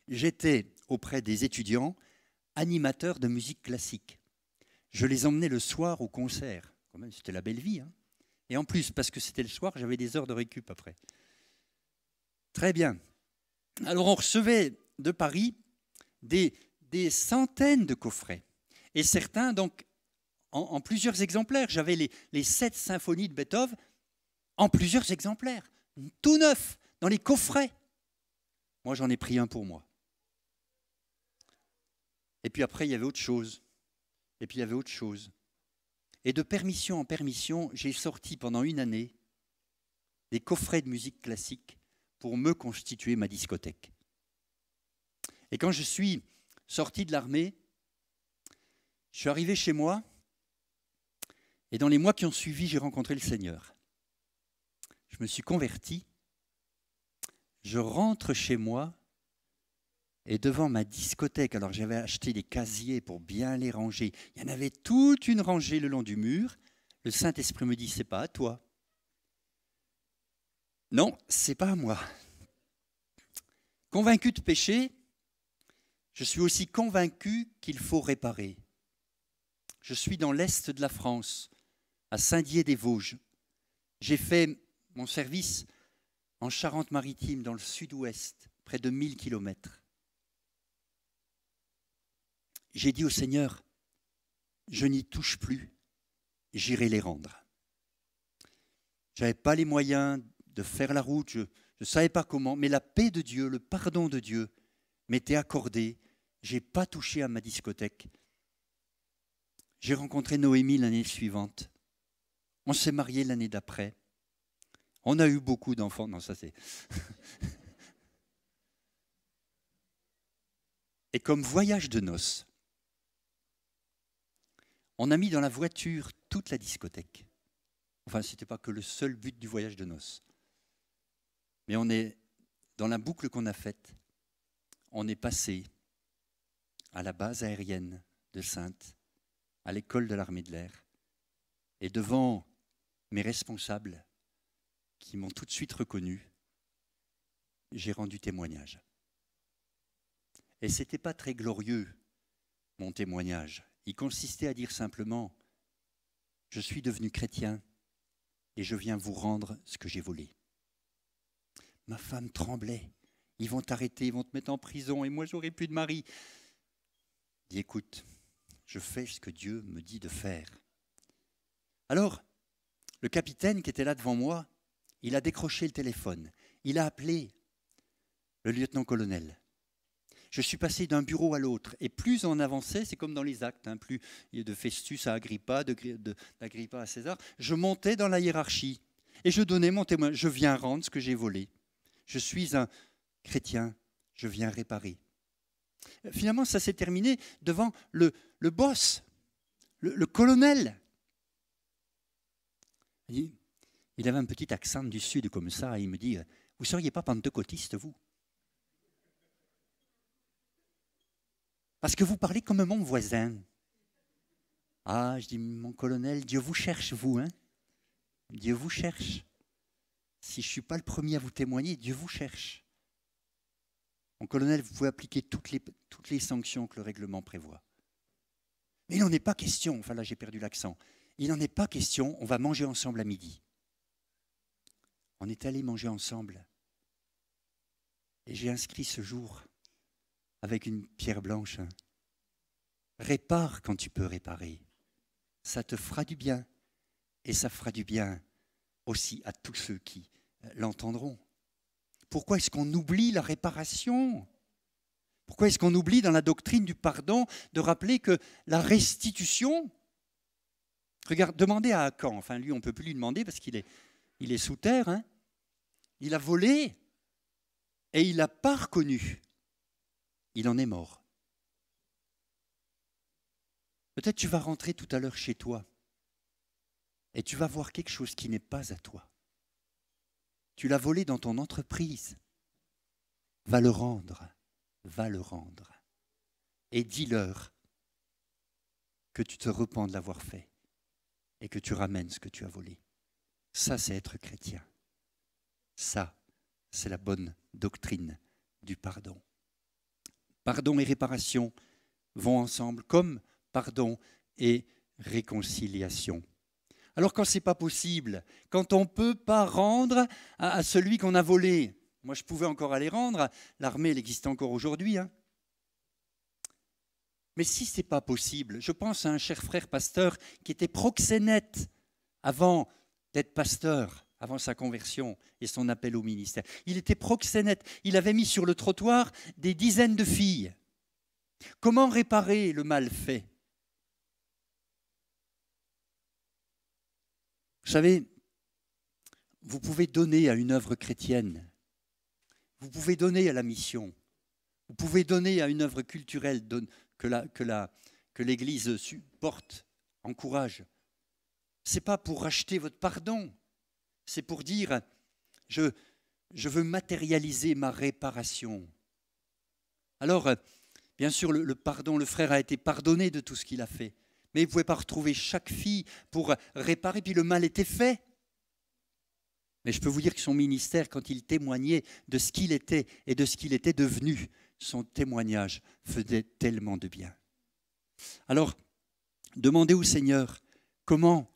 J'étais auprès des étudiants animateur de musique classique. Je les emmenais le soir au concert. Quand même, c'était la belle vie, hein. Et en plus, parce que c'était le soir, j'avais des heures de récup après. Très bien. Alors, on recevait de Paris des centaines de coffrets. Et certains, donc, en plusieurs exemplaires. J'avais les 7 symphonies de Beethoven en plusieurs exemplaires. Tout neuf, dans les coffrets. Moi, j'en ai pris un pour moi. Et puis après, il y avait autre chose. Et puis il y avait autre chose. Et de permission en permission, j'ai sorti pendant une année des coffrets de musique classique pour me constituer ma discothèque. Et quand je suis sorti de l'armée, je suis arrivé chez moi, et dans les mois qui ont suivi, j'ai rencontré le Seigneur. Je me suis converti, je rentre chez moi, et devant ma discothèque, alors j'avais acheté des casiers pour bien les ranger. Il y en avait toute une rangée le long du mur. Le Saint-Esprit me dit, c'est pas à toi. Non, c'est pas à moi. Convaincu de péché, je suis aussi convaincu qu'il faut réparer. Je suis dans l'est de la France, à Saint-Dié-des-Vosges. J'ai fait mon service en Charente-Maritime, dans le sud-ouest, près de 1000 kilomètres. J'ai dit au Seigneur, je n'y touche plus, j'irai les rendre. Je n'avais pas les moyens de faire la route, je ne savais pas comment, mais la paix de Dieu, le pardon de Dieu m'était accordé. Je n'ai pas touché à ma discothèque. J'ai rencontré Noémie l'année suivante. On s'est mariés l'année d'après. On a eu beaucoup d'enfants. Non, ça c'est... Et comme voyage de noces, on a mis dans la voiture toute la discothèque. Enfin, ce n'était pas que le seul but du voyage de noces. Mais on est, dans la boucle qu'on a faite, on est passé à la base aérienne de Saintes, à l'école de l'armée de l'air, et devant mes responsables, qui m'ont tout de suite reconnu, j'ai rendu témoignage. Et ce n'était pas très glorieux, mon témoignage. Il consistait à dire simplement, je suis devenu chrétien et je viens vous rendre ce que j'ai volé. Ma femme tremblait. Ils vont t'arrêter, ils vont te mettre en prison et moi j'aurai plus de mari. Je dis, écoute, je fais ce que Dieu me dit de faire. Alors, le capitaine qui était là devant moi, il a décroché le téléphone. Il a appelé le lieutenant-colonel. Je suis passé d'un bureau à l'autre. Et plus on avançait, c'est comme dans les actes, hein, plus de Festus à Agrippa, d'Agrippa à César, je montais dans la hiérarchie. Et je donnais mon témoin. Je viens rendre ce que j'ai volé. Je suis un chrétien. Je viens réparer. Finalement, ça s'est terminé devant le boss, le colonel. Il avait un petit accent du sud comme ça. Et il me dit, vous ne seriez pas pentecôtiste, vous ? Parce que vous parlez comme mon voisin. Ah, je dis, mon colonel, Dieu vous cherche, vous. Hein? Dieu vous cherche. Si je ne suis pas le premier à vous témoigner, Dieu vous cherche. Mon colonel, vous pouvez appliquer toutes les sanctions que le règlement prévoit. Mais il n'en est pas question, enfin là j'ai perdu l'accent, il n'en est pas question, on va manger ensemble à midi. On est allé manger ensemble. Et j'ai inscrit ce jour avec une pierre blanche. Répare quand tu peux réparer. Ça te fera du bien. Et ça fera du bien aussi à tous ceux qui l'entendront. Pourquoi est-ce qu'on oublie la réparation ? Pourquoi est-ce qu'on oublie dans la doctrine du pardon de rappeler que la restitution, regarde, demandez à Akan, enfin lui on ne peut plus lui demander parce qu'il est sous terre, hein. Il a volé et il n'a pas reconnu. Il en est mort. Peut-être tu vas rentrer tout à l'heure chez toi et tu vas voir quelque chose qui n'est pas à toi. Tu l'as volé dans ton entreprise. Va le rendre. Va le rendre. Et dis-leur que tu te repens de l'avoir fait et que tu ramènes ce que tu as volé. Ça, c'est être chrétien. Ça, c'est la bonne doctrine du pardon. Pardon et réparation vont ensemble, comme pardon et réconciliation. Alors quand ce n'est pas possible, quand on ne peut pas rendre à celui qu'on a volé, moi, je pouvais encore aller rendre. L'armée, elle existe encore aujourd'hui. Hein. Mais si ce n'est pas possible, je pense à un cher frère pasteur qui était proxénète avant d'être pasteur, avant sa conversion et son appel au ministère. Il était proxénète. Il avait mis sur le trottoir des dizaines de filles. Comment réparer le mal fait ? Vous savez, vous pouvez donner à une œuvre chrétienne. Vous pouvez donner à la mission, vous pouvez donner à une œuvre culturelle que l'Église porte, encourage. Ce n'est pas pour racheter votre pardon, c'est pour dire je veux matérialiser ma réparation. Alors, bien sûr, le pardon, le frère a été pardonné de tout ce qu'il a fait, mais il ne pouvait pas retrouver chaque fille pour réparer, puis le mal était fait. Mais je peux vous dire que son ministère, quand il témoignait de ce qu'il était et de ce qu'il était devenu, son témoignage faisait tellement de bien. Alors, demandez au Seigneur comment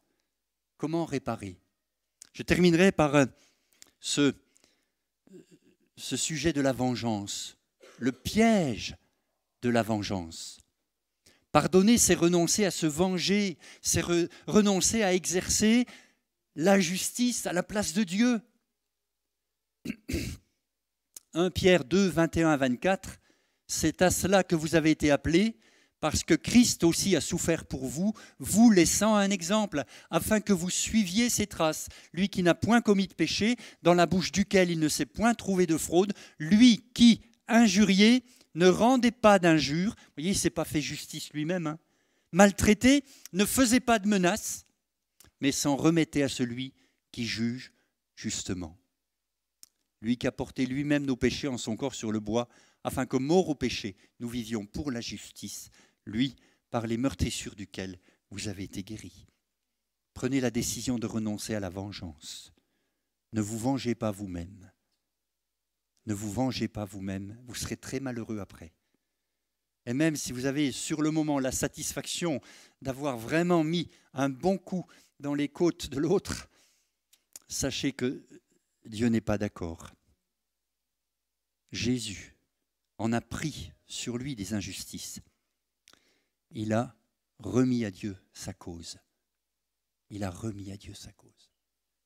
réparer. Je terminerai par ce sujet de la vengeance, le piège de la vengeance. Pardonner, c'est renoncer à se venger, c'est renoncer à exercer la justice à la place de Dieu. 1 Pierre 2, 21 à 24, c'est à cela que vous avez été appelés, parce que Christ aussi a souffert pour vous, vous laissant un exemple, afin que vous suiviez ses traces. Lui qui n'a point commis de péché, dans la bouche duquel il ne s'est point trouvé de fraude, lui qui, injurié, ne rendait pas d'injure, vous voyez, il ne s'est pas fait justice lui-même, hein, maltraité, ne faisait pas de menaces, mais s'en remettait à celui qui juge justement. Lui qui a porté lui-même nos péchés en son corps sur le bois, afin que, morts au péché, nous vivions pour la justice, lui, par les meurtrissures duquel vous avez été guéris. Prenez la décision de renoncer à la vengeance. Ne vous vengez pas vous-même. Ne vous vengez pas vous-même, vous serez très malheureux après. Et même si vous avez sur le moment la satisfaction d'avoir vraiment mis un bon coup dans les côtes de l'autre, sachez que Dieu n'est pas d'accord. Jésus en a pris sur lui des injustices. Il a remis à Dieu sa cause. Il a remis à Dieu sa cause.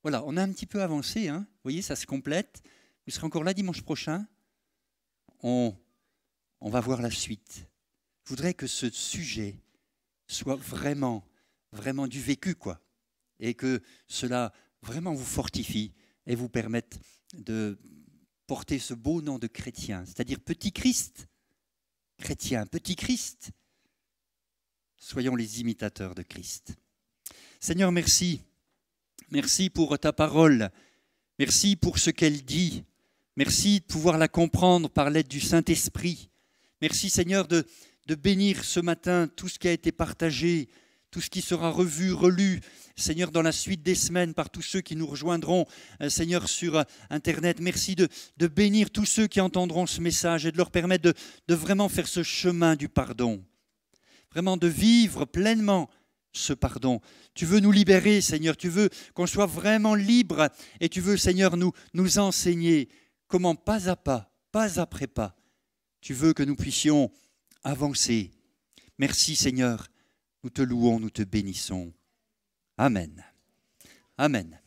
Voilà, on a un petit peu avancé, hein. Vous voyez, ça se complète. Vous serez encore là dimanche prochain. On va voir la suite. Je voudrais que ce sujet soit vraiment du vécu, quoi. Et que cela vraiment vous fortifie et vous permette de porter ce beau nom de chrétien, c'est-à-dire petit Christ, chrétien, petit Christ. Soyons les imitateurs de Christ. Seigneur, merci. Merci pour ta parole. Merci pour ce qu'elle dit. Merci de pouvoir la comprendre par l'aide du Saint-Esprit. Merci, Seigneur, de bénir ce matin tout ce qui a été partagé, tout ce qui sera revu, relu, Seigneur, dans la suite des semaines, par tous ceux qui nous rejoindront, Seigneur, sur Internet. Merci de bénir tous ceux qui entendront ce message et de leur permettre de vraiment faire ce chemin du pardon. Vraiment de vivre pleinement ce pardon. Tu veux nous libérer, Seigneur. Tu veux qu'on soit vraiment libre. Et tu veux, Seigneur, nous enseigner comment pas à pas, pas après pas, tu veux que nous puissions avancer. Merci, Seigneur. Nous te louons, nous te bénissons. Amen. Amen.